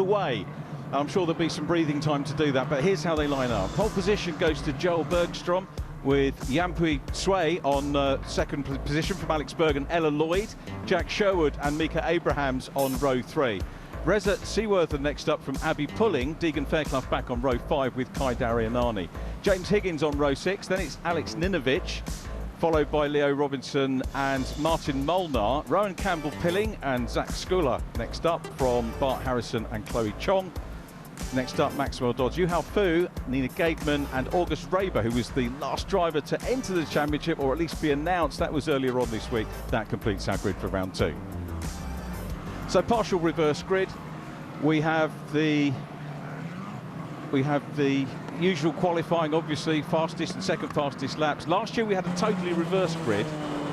away. I'm sure there'll be some breathing time to do that, but here's how they line up. Pole position goes to Joel Bergstrom, with Yampui Sway on second position from Alex Berg and Ella Lloyd, Jack Sherwood and Mika Abrahams on row 3. Reza Seaworthen next up from Abby Pulling, Deegan Fairclough back on row 5 with Kai Darianani. James Higgins on row 6, then it's Alex Ninovich, followed by Leo Robinson and Martin Molnar, Rowan Campbell-Pilling and Zach Skula next up from Bart Harrison and Chloe Chong. Next up, Maxwell Dodds, Yuhao Fu, Nina Gateman and August Raber, who was the last driver to enter the championship, or at least be announced. That was earlier on this week. That completes our grid for round 2. So partial reverse grid. We have the usual qualifying, obviously, fastest and second fastest laps. Last year we had a totally reverse grid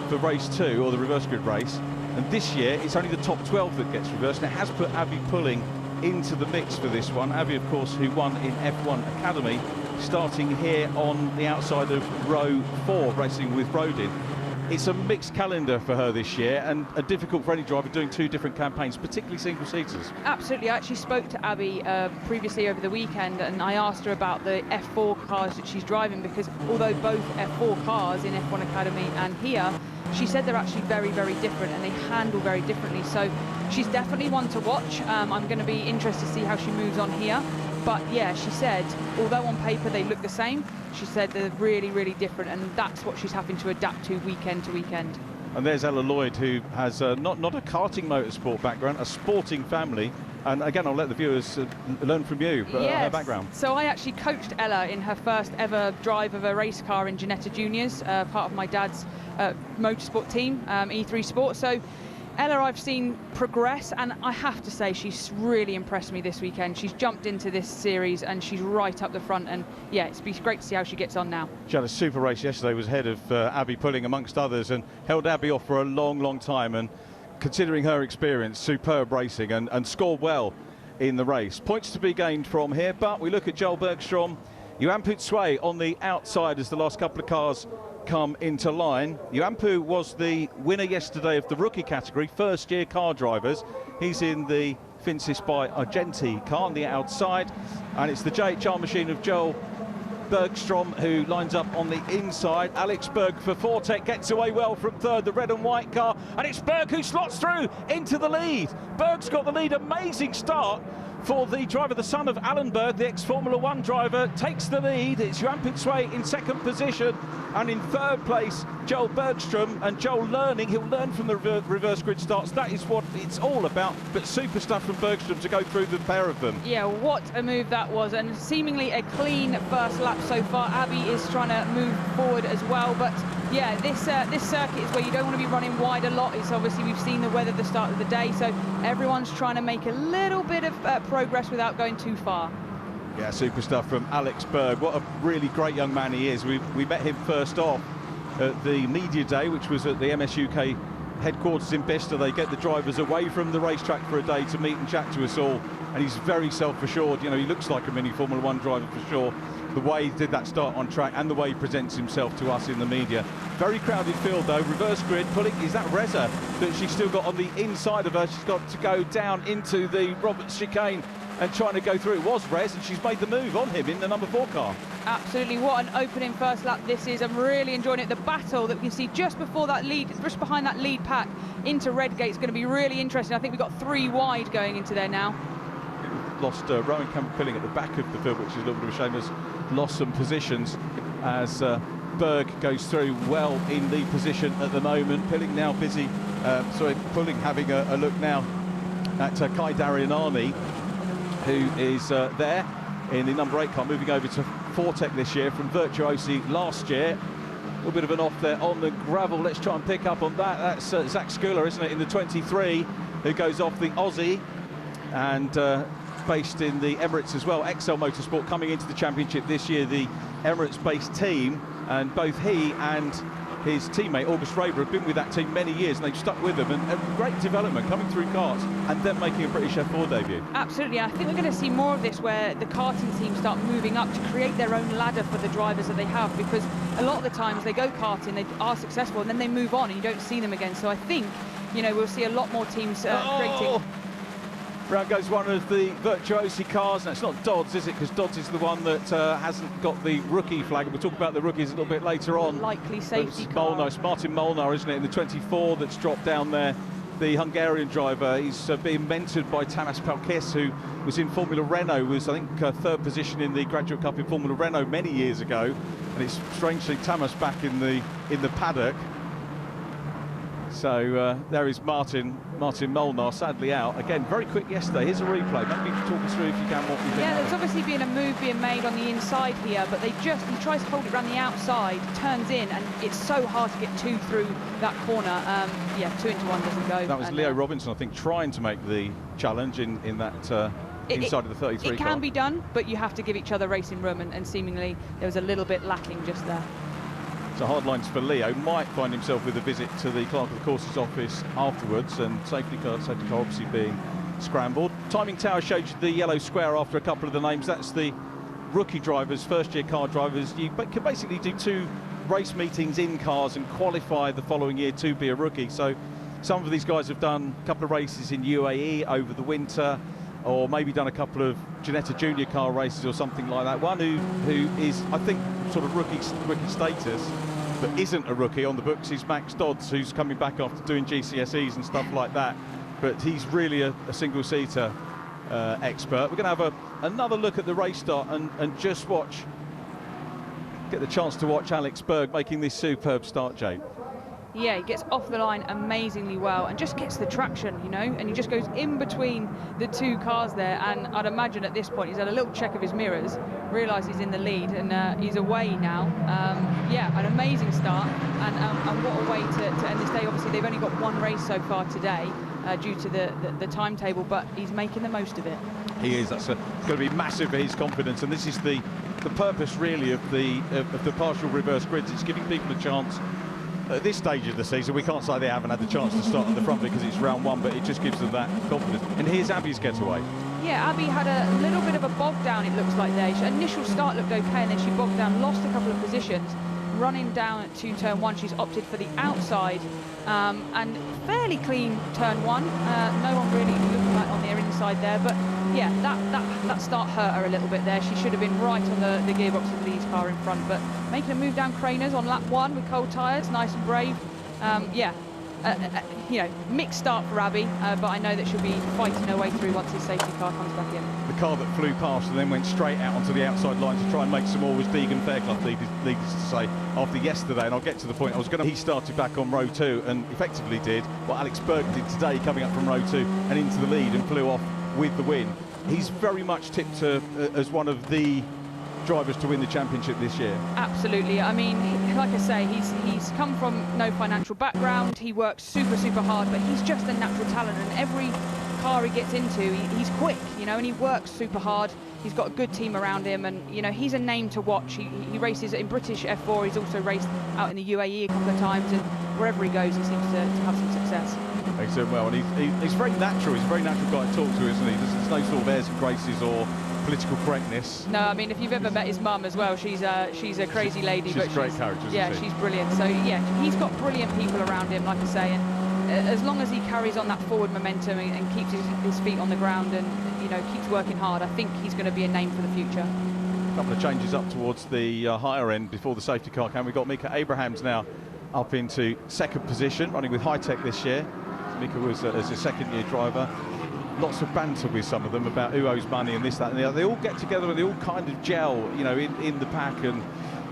for race 2, or the reverse grid race, and this year it's only the top 12 that gets reversed, and it has put Abby Pulling into the mix for this one. Abby, of course, who won in F1 Academy, starting here on the outside of row 4, racing with Rodin. It's a mixed calendar for her this year, and difficult for any driver doing 2 different campaigns, particularly single-seaters. Absolutely. I actually spoke to Abby previously over the weekend, and I asked her about the F4 cars that she's driving, because although both F4 cars in F1 Academy and here, she said they're actually very, very different, and they handle very differently. So she's definitely one to watch. I'm going to be interested to see how she moves on here. But yeah, she said, although on paper they look the same, she said they're really, really different, and that's what she's having to adapt to weekend. And there's Ella Lloyd, who has not a karting motorsport background, a sporting family. And again, I'll let the viewers learn from you her background. So I actually coached Ella in her first ever drive of a race car in Ginetta Juniors, part of my dad's motorsport team, E3 Sport. So Ella I've seen progress, and I have to say she's really impressed me this weekend. She's jumped into this series and she's right up the front, and yeah, it's great to see how she gets on now. She had a super race yesterday, was ahead of Abby Pulling amongst others, and held Abby off for a long time, and considering her experience, superb racing, and scored well in the race. Points to be gained from here, but we look at Joel Bergstrom, Yuampu Tsui on the outside as the last couple of cars come into line. Yuampu was the winner yesterday of the rookie category, first-year car drivers. He's in the Finsis by Argenti car on the outside, and it's the JHR machine of Joel Bergstrom who lines up on the inside. Alex Berg for Fortec gets away well from third, the red and white car, and it's Berg who slots through into the lead. Berg's got the lead, amazing start for the driver, the son of Alan Berg, the ex-Formula 1 driver, takes the lead. It's Yuampu Tsui in second position, and in third place, Joel Bergstrom. And Joel he'll learn from the reverse grid starts. That is what it's all about, but super stuff from Bergstrom to go through the pair of them. Yeah, what a move that was, and seemingly a clean first lap so far. Abby is trying to move forward as well, but yeah, this circuit is where you don't want to be running wide a lot. It's obviously, we've seen the weather at the start of the day, so everyone's trying to make a little bit of progress without going too far. Yeah, super stuff from Alex Berg. What a really great young man he is. We met him first off at the media day, which was at the MS UK headquarters in Bicester. They get the drivers away from the racetrack for a day to meet and chat to us all, and he's very self-assured. You know, he looks like a mini Formula 1 driver for sure. The way he did that start on track and the way he presents himself to us in the media. Very crowded field though, reverse grid. Pulling, is that Reza that she's still got on the inside of her? She's got to go down into the Roberts chicane and trying to go through. It was Rez, and she's made the move on him in the number 4 car. Absolutely, what an opening first lap this is. I'm really enjoying it. The battle that we can see just before that lead, just behind that lead pack into Redgate is going to be really interesting. I think we've got 3 wide going into there now. Lost Rowan Campbell-Pilling at the back of the field, which is a little bit of a shame. Has lost some positions as Berg goes through well in the position at the moment. Pilling now busy, Pulling having a look now at Kai Darianani, who is there in the number 8 car, moving over to Fortec this year from Virtuosi last year. A little bit of an off there on the gravel. Let's try and pick up on that. That's Zach Skula, isn't it, in the 23, who goes off the Aussie, and based in the Emirates as well. XL Motorsport coming into the championship this year, the Emirates-based team, and both he and his teammate August Raber have been with that team many years, and they've stuck with them, and great development coming through karts and then making a British F4 debut. Absolutely, I think we're going to see more of this where the karting teams start moving up to create their own ladder for the drivers that they have, because a lot of the times they go karting, they are successful, and then they move on and you don't see them again. So I think, you know, we'll see a lot more teams creating. Round goes one of the virtuosi cars. Now, it's not Dodds, is it? Because Dodds is the one that hasn't got the rookie flag. We'll talk about the rookies a little bit later on. Likely safety car. Molnar, it's Martin Molnar, isn't it, in the 24 that's dropped down there. The Hungarian driver, he's being mentored by Tamas Pelkes, who was in Formula Renault, was, I think, third position in the Graduate Cup in Formula Renault many years ago. And it's strangely Tamas back in the paddock. So there is Martin Molnar, sadly out. Again, very quick yesterday. Here's a replay. Maybe talk us through, if you can, what you think. Yeah, there's obviously been a move being made on the inside here, but he tries to hold it around the outside, turns in, and it's so hard to get two through that corner. Yeah, 2 into 1 doesn't go. That was Leo Robinson, I think, trying to make the challenge in that inside of the 33 It can be done, but you have to give each other racing room, and seemingly there was a little bit lacking just there. So hard lines for Leo. Might find himself with a visit to the Clerk of the Courses office afterwards, and safety car obviously being scrambled. Timing tower showed you the yellow square after a couple of the names. That's the rookie drivers, first-year car drivers. You can basically do 2 race meetings in cars and qualify the following year to be a rookie. So some of these guys have done a couple of races in UAE over the winter, or maybe done a couple of Ginetta Junior car races or something like that. One who is, I think, sort of rookie status, but isn't a rookie on the books is Max Dodds, who's coming back after doing GCSEs and stuff like that. But he's really a single-seater expert. We're going to have another look at the race start and just get the chance to watch Alex Berg making this superb start, Jane. Yeah, he gets off the line amazingly well and just gets the traction, you know, and he just goes in between the 2 cars there. And I'd imagine at this point he's had a little check of his mirrors, realised he's in the lead, and he's away now. Yeah, an amazing start, and what a way to end this day. Obviously, they've only got 1 race so far today due to the timetable, but he's making the most of it. He is. That's going to be massive for his confidence, and this is the purpose really of the partial reverse grids. It's giving people a chance. At this stage of the season, we can't say they haven't had the chance to start at the front because it's round 1, but it just gives them that confidence. And here's Abby's getaway. Yeah, Abby had a little bit of a bog down, it looks like there. Her initial start looked okay, and then she bogged down, lost a couple of positions. Running down to turn 1, she's opted for the outside, and fairly clean turn 1. No one really looking like on their inside there, but yeah, that start hurt her a little bit there. She should have been right on the gearbox of Lee's car in front, but making a move down Craners on lap 1 with cold tyres, nice and brave. Yeah, you know, mixed start for Abby, but I know that she'll be fighting her way through once his safety car comes back in. The car that flew past and then went straight out onto the outside line to try and make some more was Deegan Fairclough, needless to say, after yesterday. And I'll get to the point. He started back on row 2 and effectively did what Alex Berg did today, coming up from row 2 and into the lead and flew off with the win. He's very much tipped as one of the drivers to win the championship this year. Absolutely. I mean, like I say, he's come from no financial background. He works super hard, but he's just a natural talent, and every car he gets into, he's quick, you know, and he works super hard. He's got a good team around him, and you know, he's a name to watch. He races in British F4. He's also raced out in the UAE a couple of times, and wherever he goes, he seems to have some success. He's doing well, and he's very natural. He's a very natural guy to talk to, isn't he? There's no sort of airs and graces or political correctness. No, I mean, if you've ever met his mum as well, she's a crazy lady. She's a great character, isn't she? She's brilliant. So yeah, he's got brilliant people around him, like I say, and as long as he carries on that forward momentum and keeps his feet on the ground and, you know, keeps working hard, I think he's going to be a name for the future. A couple of changes up towards the higher end before the safety car cam. We've got Mika Abrahams now up into 2nd position, running with High Tech this year. Mika was as a 2nd-year driver. Lots of banter with some of them about who owes money and this, that and the other. They all get together and they all kind of gel, you know, in the pack and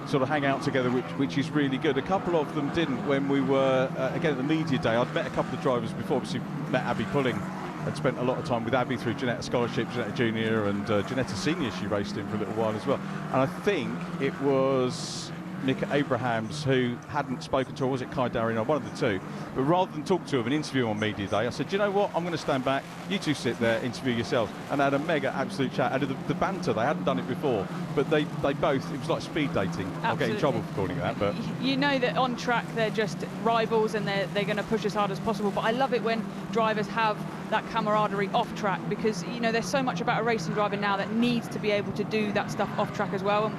sort of hang out together, which is really good. A couple of them didn't when we were, again, at the media day. I'd met a couple of drivers before, obviously met Abby Pulling and spent a lot of time with Abby through Ginetta Scholarship, Ginetta Junior and Ginetta Senior. She raced in for a little while as well. And I think it was Mika Abrahams who hadn't spoken to her, or was it Kai Darien, one of the two, but rather than talk to her and interview on media day, I said, do you know what, I'm going to stand back, you two sit there, interview yourselves, and they had a mega absolute chat. And the banter, they hadn't done it before, but they both, it was like speed dating. Absolutely. I'll get in trouble for calling it that, but you know that on track they're just rivals and they're going to push as hard as possible, but I love it when drivers have that camaraderie off track, because you know there's so much about a racing driver now that needs to be able to do that stuff off track as well. And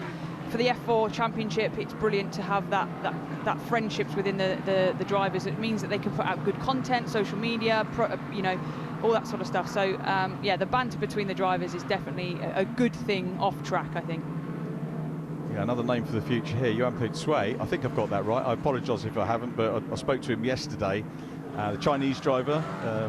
for the F4 Championship, it's brilliant to have that friendships within the drivers. It means that they can put out good content, social media, you know, all that sort of stuff. So yeah, the banter between the drivers is definitely a good thing off track, I think. Yeah, another name for the future here, Yuanpu Cui. I think I've got that right. I apologise if I haven't, but I spoke to him yesterday. The Chinese driver,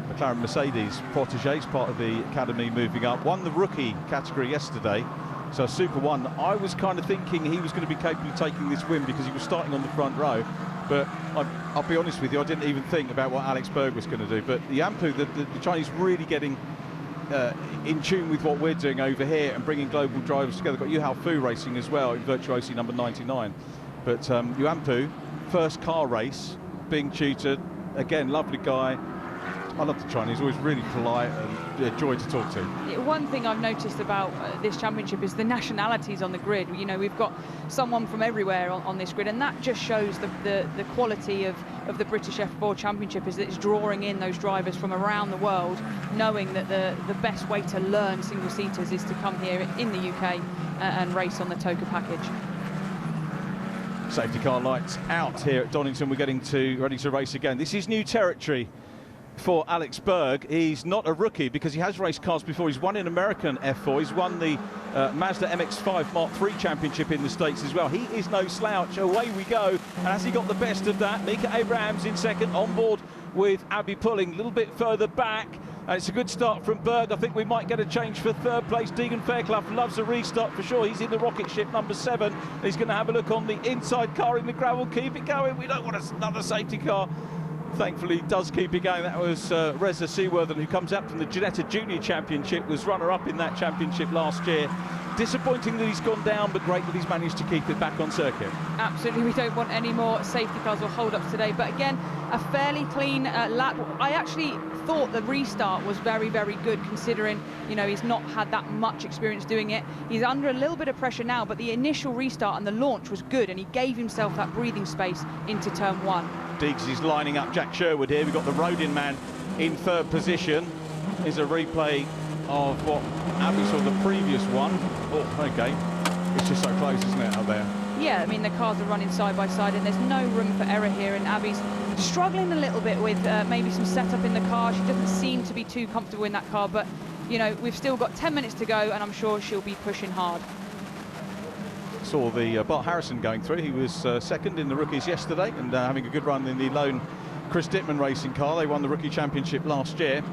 McLaren Mercedes protege, part of the academy moving up, won the rookie category yesterday. So Super 1, I was kind of thinking he was going to be capable of taking this win because he was starting on the front row. But I'll be honest with you, I didn't even think about what Alex Berg was going to do. But the Yuanpu, the Chinese really getting in tune with what we're doing over here and bringing global drivers together. Got Yu Hao Fu racing as well in Virtuosi number 99. But Yuanpu, first car race, being tutored, again, lovely guy. I love the Chinese, always really polite and a joy to talk to. Yeah, one thing I've noticed about this championship is the nationalities on the grid. You know, we've got someone from everywhere on this grid, and that just shows the quality of the British F4 Championship, is that it's drawing in those drivers from around the world, knowing that the best way to learn single-seaters is to come here in the UK and race on the TOCA package. Safety car lights out here at Donington. We're getting ready to race again. This is new territory for Alex Berg. He's not a rookie because he has raced cars before. He's won in American F4. He's won the Mazda MX-5 Mark III Championship in the States as well. He is no slouch. Away we go. And has he got the best of that? Mika Abrahams in second, on board with Abby Pulling a little bit further back. And it's a good start from Berg. I think we might get a change for third place. Deegan Fairclough loves a restart for sure. He's in the rocket ship number 7. He's going to have a look on the inside car in the gravel. Keep it going. We don't want another safety car. Thankfully, does keep it going. That was Reza Seaworthen, who comes up from the Ginetta Junior Championship, was runner-up in that championship last year. Disappointing that he's gone down, but great that he's managed to keep it back on circuit. Absolutely, we don't want any more safety cars or hold-ups today. But again, a fairly clean lap. I actually thought the restart was very, very good, considering, you know, he's not had that much experience doing it. He's under a little bit of pressure now, but the initial restart and the launch was good, and he gave himself that breathing space into turn 1. Diggs is lining up Jack Sherwood here. We've got the Rodin man in third position. Here's a replay of what Abby saw the previous one. Oh, okay. It's just so close, isn't it, out there? Yeah, I mean, the cars are running side by side, and there's no room for error here, and Abby's struggling a little bit with maybe some setup in the car. She doesn't seem to be too comfortable in that car, but, you know, we've still got 10 minutes to go, and I'm sure she'll be pushing hard. Saw the Bart Harrison going through. He was second in the rookies yesterday and having a good run in the lone Chris Dittman racing car. They won the rookie championship last year.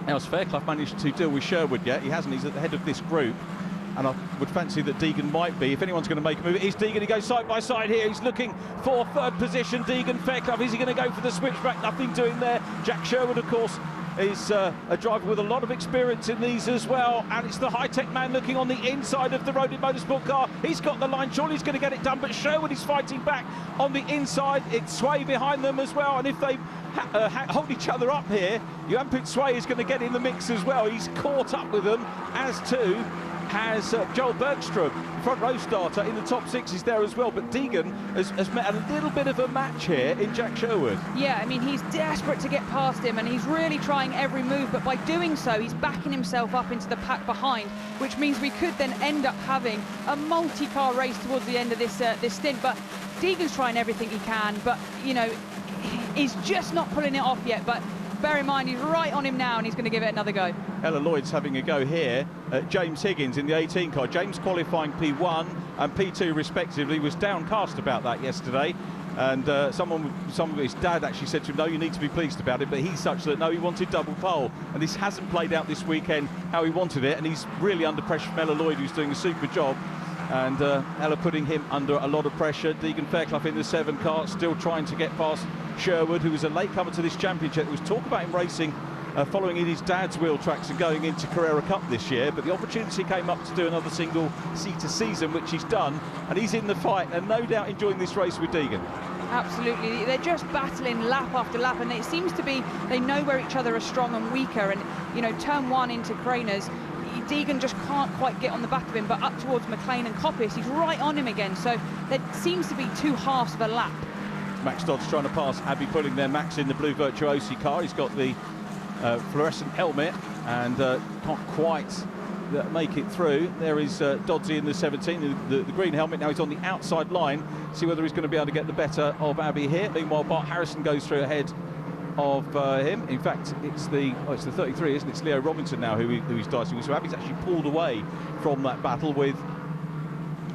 Now, has Fairclough managed to deal with Sherwood yet? He hasn't. He's at the head of this group, and I would fancy that Deegan might be. If anyone's going to make a move, it is Deegan. He goes side by side here. He's looking for third position. Deegan, Fairclough, is he going to go for the switchback? Nothing doing there. Jack Sherwood, of course, is a driver with a lot of experience in these as well, and it's the high-tech man looking on the inside of the Rodin Motorsport car. He's got the line, surely he's going to get it done, but Sherwood is fighting back on the inside. It's Sway behind them as well, and if they hold each other up here, Yuanpu Sway is going to get in the mix as well. He's caught up with them, as too has Joel Bergstrom, front row starter in the top 6 is there as well. But Deegan has met a little bit of a match here in Jack Sherwood. Yeah, I mean, he's desperate to get past him, and he's really trying every move, but by doing so, he's backing himself up into the pack behind, which means we could then end up having a multi-car race towards the end of this stint. But Deegan's trying everything he can, but, you know, he's just not pulling it off yet. But bear in mind, he's right on him now, and he's going to give it another go. Ella Lloyd's having a go here at James Higgins in the 18 car. James qualifying P1 and P2 respectively, was downcast about that yesterday. And some of his dad actually said to him, no, you need to be pleased about it. But he's such that, no, he wanted double pole. And this hasn't played out this weekend how he wanted it. And he's really under pressure from Ella Lloyd, who's doing a super job. And Ella putting him under a lot of pressure. Deegan Fairclough in the 7 car, still trying to get past Sherwood, who was a latecomer to this championship. There was talk about him racing following in his dad's wheel tracks and going into Carrera Cup this year, but the opportunity came up to do another single-seater season, which he's done, and he's in the fight and no doubt enjoying this race with Deegan. Absolutely, they're just battling lap after lap, and it seems to be they know where each other are strong and weaker. And, you know, turn 1 into Craners, Deegan just can't quite get on the back of him, but up towards McLean and Coppice, he's right on him again. So there seems to be 2 halves of a lap. Max Dodd's trying to pass Abby Pulling there. Max in the blue Virtuosi car. He's got the fluorescent helmet and can't quite make it through. There is Doddsy in the 17, the green helmet. Now he's on the outside line. See whether he's going to be able to get the better of Abby here. Meanwhile, Bart Harrison goes through ahead of him. In fact, it's the 33, isn't it? It's Leo Robinson now who he's dicing with. So Abbey's actually pulled away from that battle with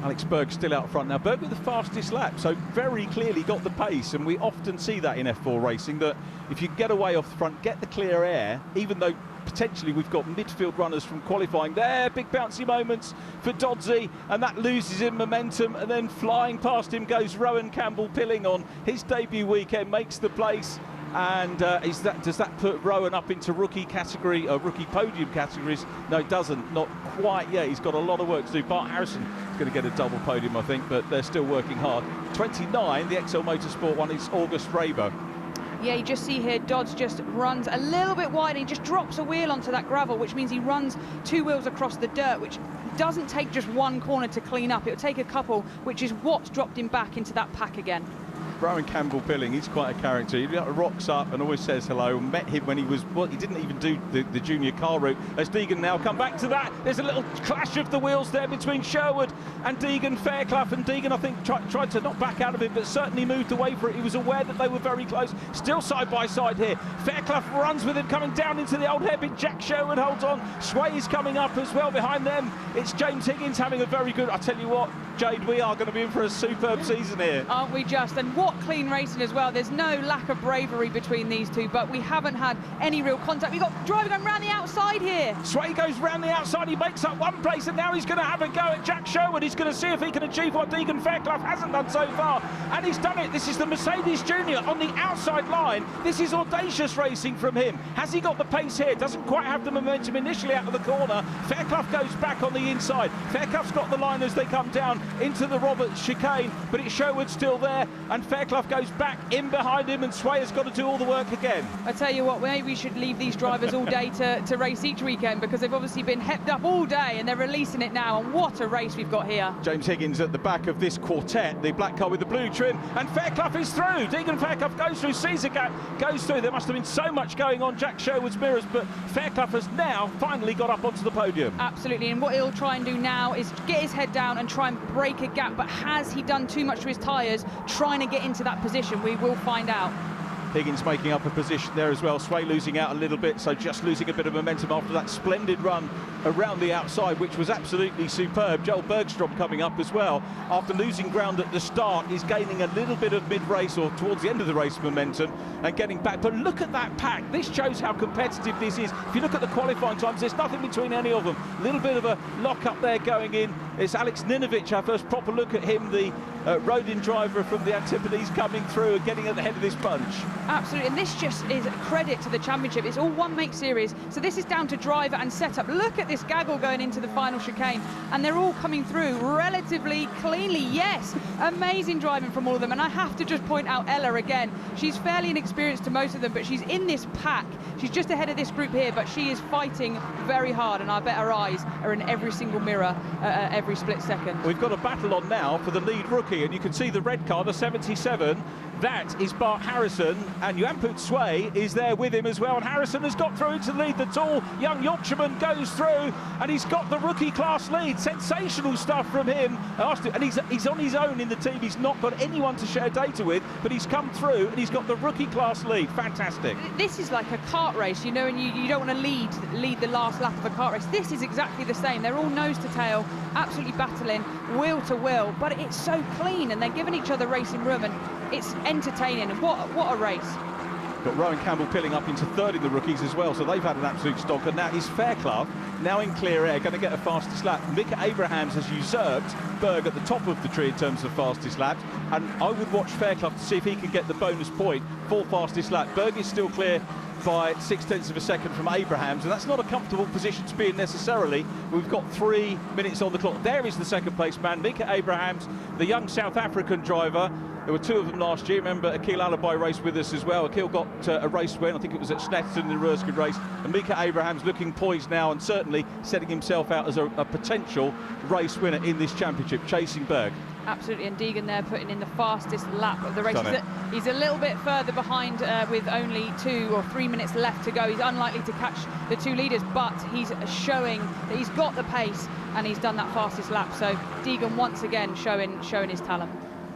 Alex Berg still out front. Now, Berg with the fastest lap, so very clearly got the pace, and we often see that in F4 racing, that if you get away off the front, get the clear air, even though potentially we've got midfield runners from qualifying there, big bouncy moments for Dodsey, and that loses him momentum, and then flying past him goes Rowan Campbell-Pilling on his debut weekend, makes the place. And does that put Rowan up into rookie category, rookie podium categories? No, it doesn't, not quite yet. He's got a lot of work to do. Bart Harrison is going to get a double podium, I think, but they're still working hard. 29, the XL Motorsport one, is August Raber. Yeah, you just see here Dodds just runs a little bit wide and he just drops a wheel onto that gravel, which means he runs 2 wheels across the dirt, which doesn't take just one corner to clean up. It'll take a couple, which is what's dropped him back into that pack again. Rowan Campbell-Pilling, he's quite a character. He rocks up and always says hello. Met him when he was, well, he didn't even do the junior car route. As Deegan now come back to that, there's a little clash of the wheels there between Sherwood and Deegan Fairclough, and Deegan, I think, tried to not back out of it, but certainly moved away for it. He was aware that they were very close. Still side by side here. Fairclough runs with him, coming down into the old hairpin. Jack Sherwood holds on. Sway is coming up as well behind them. It's James Higgins having a very good, I tell you what, Jade, we are going to be in for a superb season here. Aren't we just? And what clean racing as well. There's no lack of bravery between these two, but we haven't had any real contact. We've got driver going round the outside here. Sway goes round the outside, he makes up one place, and now he's going to have a go at Jack Sherwood. He's going to see if he can achieve what Deegan Fairclough hasn't done so far, and he's done it. This is the Mercedes Junior on the outside line. This is audacious racing from him. Has he got the pace here? Doesn't quite have the momentum initially out of the corner. Fairclough goes back on the inside. Fairclough's got the line as they come down into the Roberts chicane, but it's Sherwood still there, and Fairclough goes back in behind him, and Sway has got to do all the work again. I tell you what, maybe we should leave these drivers all day to race each weekend, because they've obviously been hepped up all day and they're releasing it now, and what a race we've got here. James Higgins at the back of this quartet, the black car with the blue trim, and Fairclough is through. Deegan Fairclough goes through, sees a gap, goes through. There must have been so much going on Jack Sherwood's mirrors, but Fairclough has now finally got up onto the podium. Absolutely, and what he'll try and do now is get his head down and try and break a gap, but has he done too much to his tyres trying to get into that position? We will find out. Higgins making up a position there as well. Sway losing out a little bit, so just losing a bit of momentum after that splendid run around the outside, which was absolutely superb. Joel Bergstrom coming up as well. After losing ground at the start, is gaining a little bit of mid-race or towards the end of the race momentum and getting back. But look at that pack. This shows how competitive this is. If you look at the qualifying times, there's nothing between any of them. A little bit of a lock-up there going in. It's Alex Ninovich, our first proper look at him, the Rodin driver from the Antipodes, coming through and getting at the head of this bunch. Absolutely, and this just is a credit to the championship. It's all one make series, so this is down to driver and setup. Look at this gaggle going into the final chicane, and they're all coming through relatively cleanly. Yes, amazing driving from all of them, and I have to just point out Ella again. She's fairly inexperienced to most of them, but she's in this pack. She's just ahead of this group here, but she is fighting very hard, and I bet her eyes are in every single mirror every split second. We've got a battle on now for the lead rookie, and you can see the red car, the 77. That is Bart Harrison, and Yamput Sway is there with him as well, and Harrison has got through to lead. The tall young Yorkshireman goes through, and he's got the rookie class lead. Sensational stuff from him, and he's on his own in the team. He's not got anyone to share data with, but he's come through and he's got the rookie class lead. Fantastic. This is like a kart race, you know, and you don't want to lead the last lap of a kart race. This is exactly the same. They're all nose to tail, absolutely battling wheel to wheel, but it's so clean, and they're giving each other racing room, and it's entertaining. And what a race. Got Rowan Campbell-Pilling up into third in the rookies as well, so they've had an absolute stonker. Now is Fairclough, now in clear air, going to get a fastest lap. Mika Abrahams has usurped Berg at the top of the tree in terms of fastest laps, and I would watch Fairclough to see if he can get the bonus point for fastest lap. Berg is still clear by 0.6 of a second from Abrahams, and that's not a comfortable position to be in necessarily. We've got 3 minutes on the clock. There is the second place man, Mika Abrahams, the young South African driver. There were 2 of them last year. Remember, Akil Alabai raced with us as well. Akil got a race win. I think it was at Snetterton in the Rurskid race. And Mika Abrahams looking poised now and certainly setting himself out as a potential race winner in this championship, chasing Berg. Absolutely, and Deegan there putting in the fastest lap of the race. He's a little bit further behind with only 2 or 3 minutes left to go. He's unlikely to catch the 2 leaders, but he's showing that he's got the pace and he's done that fastest lap. So Deegan once again showing his talent.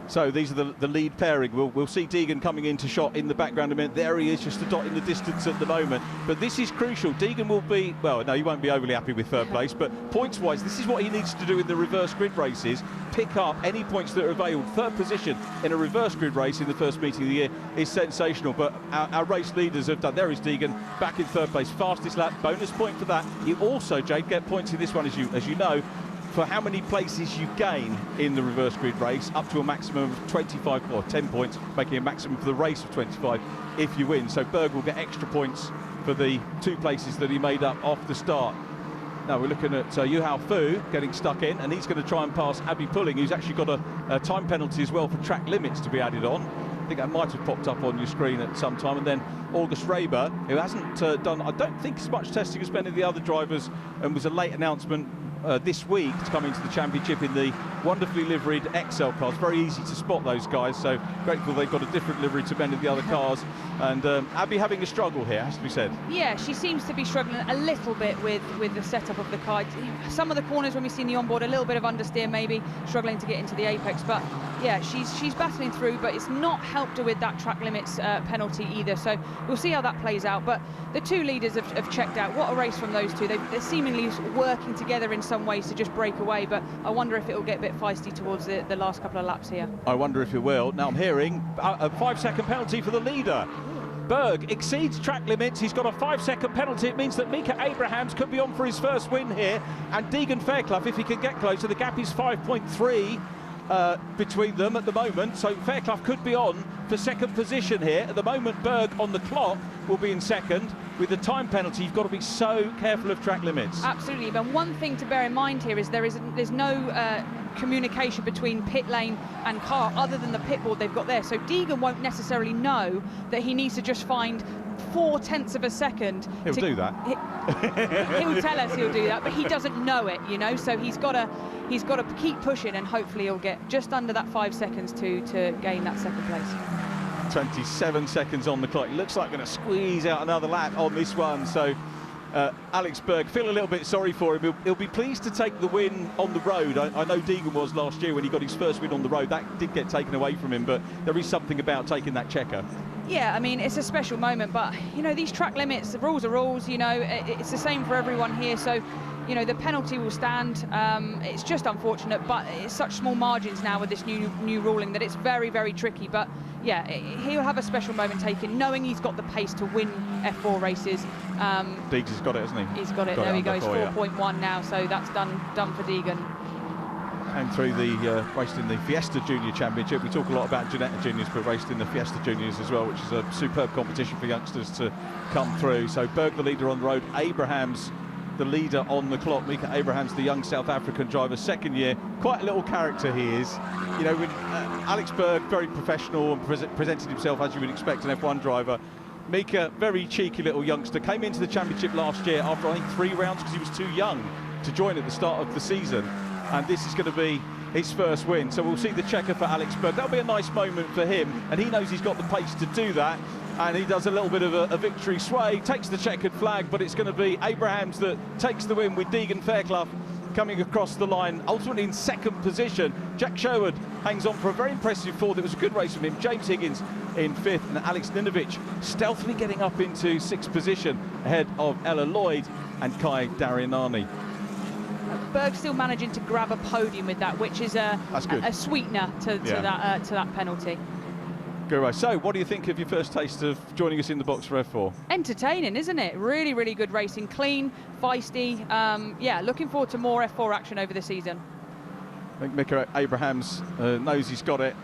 So these are the lead pairing. We'll see Deegan coming into shot in the background a minute. There he is, just a dot in the distance at the moment. But this is crucial. Deegan will be, well, no, he won't be overly happy with third place, but points-wise, this is what he needs to do in the reverse grid races. Pick up any points that are available. Third position in a reverse grid race in the first meeting of the year is sensational. But our race leaders have done. There is Deegan back in third place, fastest lap, bonus point for that. You also, Jade, get points in this one, as you know, for how many places you gain in the reverse grid race, up to a maximum of 25 or 10 points, making a maximum for the race of 25 if you win. So Berg will get extra points for the 2 places that he made up off the start. Now we're looking at Yuhao Fu getting stuck in, and he's going to try and pass Abby Pulling, who's actually got a time penalty as well for track limits to be added on. I think that might have popped up on your screen at some time. And then August Raber, who hasn't done, I don't think, as much testing as many of the other drivers, and was a late announcement this week to come into the championship in the wonderfully liveried XL cars. Very easy to spot those guys, so grateful they've got a different livery to many of the other cars. And Abby having a struggle here, has to be said. Yeah, she seems to be struggling a little bit with the setup of the car. Some of the corners when we've seen the onboard, a little bit of understeer maybe, struggling to get into the apex. But yeah, she's battling through, but it's not helped her with that track limits penalty either. So we'll see how that plays out. But the 2 leaders have checked out. What a race from those 2. They're seemingly working together in some ways to just break away, but I wonder if it will get a bit feisty towards the last couple of laps here. I wonder if it will. Now I'm hearing a 5-second penalty for the leader. Berg exceeds track limits. He's got a 5-second penalty. It means that Mika Abrahams could be on for his first win here, and Deegan Fairclough, if he can get closer, the gap is 5.3 between them at the moment, so Fairclough could be on for second position here. At the moment, Berg on the clock will be in second. With the time penalty, you've got to be so careful of track limits. Absolutely, but one thing to bear in mind here is there's no communication between pit lane and car other than the pit board they've got there. So Deegan won't necessarily know that he needs to just find 0.4 of a second. He'll do that. He'll tell us he'll do that, but he doesn't know it, you know. So he's got to keep pushing, and hopefully he'll get just under that 5 seconds to gain that second place. 27 seconds on the clock. It looks like going to squeeze out another lap on this one. So Alex Berg, feel a little bit sorry for him. He'll be pleased to take the win on the road. I know Deegan was last year when he got his first win on the road. That did get taken away from him, but there is something about taking that checker. Yeah, I mean, it's a special moment, but, you know, these track limits, the rules are rules, you know, it's the same for everyone here. So, you know, the penalty will stand. It's just unfortunate, but it's such small margins now with this new ruling that it's very, very tricky. But, yeah, he'll have a special moment taken, knowing he's got the pace to win F4 races. Deegan's got it, hasn't he? He's got it. There he goes, 4.1 now, so that's done for Deegan. And through the raced in the Fiesta Junior Championship. We talk a lot about Ginetta Juniors, but raced in the Fiesta Juniors as well, which is a superb competition for youngsters to come through. So Berg the leader on the road, Abrahams the leader on the clock. Mika Abrahams, the young South African driver, second year. Quite a little character he is. You know, with Alex Berg, very professional and presented himself as you would expect an F1 driver. Mika, very cheeky little youngster, came into the championship last year after I think 3 rounds because he was too young to join at the start of the season. And this is going to be his first win. So we'll see the checker for Alex Berg. That'll be a nice moment for him, and he knows he's got the pace to do that. And he does a little bit of a victory sway, takes the checkered flag, but it's going to be Abrahams that takes the win with Deegan Fairclough coming across the line, ultimately in second position. Jack Sherwood hangs on for a very impressive fourth. It was a good race from him. James Higgins in fifth, and Alex Ninovich stealthily getting up into sixth position ahead of Ella Lloyd and Kai Darianani. Berg still managing to grab a podium with that, which is a sweetener to that penalty. Good race. So, what do you think of your first taste of joining us in the box for F4? Entertaining, isn't it? Really, really good racing, clean, feisty. Yeah, looking forward to more F4 action over the season. I think Mika Abrahams knows he's got it.